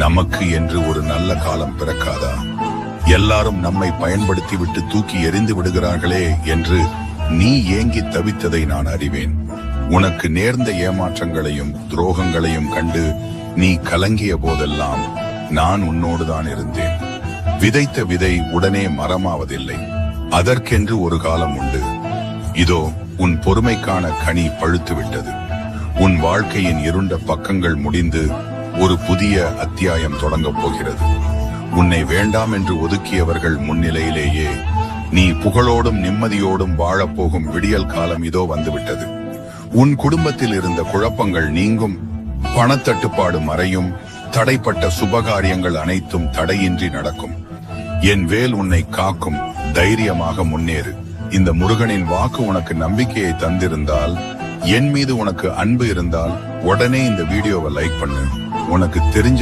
நமக்கு என்று ஒரு நல்ல காலம் பிறக்காதா? எல்லாரும் நம்மை பயன்படுத்தி விட்டு தூக்கி எறிந்து விடுகிறார்களே என்று நீ ஏங்கி தவித்ததை நான் அறிவேன். உனக்கு நேர்ந்த ஏமாற்றங்களையும் துரோகங்களையும் கண்டு நீ கலங்கிய போதெல்லாம் நான் உன்னோடுதான் இருந்தேன். விதைத்த விதை உடனே மரமாவதில்லை. அதற்கென்று ஒரு காலம் உண்டு. இதோ உன் பொறுமைக்கான கனி பழுத்து விட்டது. உன் வாழ்க்கையின் இருண்ட பக்கங்கள் முடிந்து ஒரு புதிய அத்தியாயம் தொடங்கப் போகிறது. உன்னை வேண்டாம் என்று ஒதுக்கியவர்கள் முன்னிலையிலேயே நீ புகழோடும் நிம்மதியோடும் வாழப்போகும் விடியல் காலம் இதோ வந்துவிட்டது. உன் குடும்பத்தில் இருந்த குழப்பங்கள் நீங்கும், பணத்தட்டுப்பாடு மறையும், தடைப்பட்ட சுபகாரியங்கள் அனைத்தும் தடையின்றி நடக்கும். என் வேல் உன்னை காக்கும். தைரியமாக முன்னேறு. இந்த முருகனின் வாக்கு உனக்கு நம்பிக்கையை தந்திருந்தால், என் மீது உனக்கு அன்பு இருந்தால் உடனே இந்த வீடியோவை லைக் பண்ணு. உனக்கு தெரிஞ்ச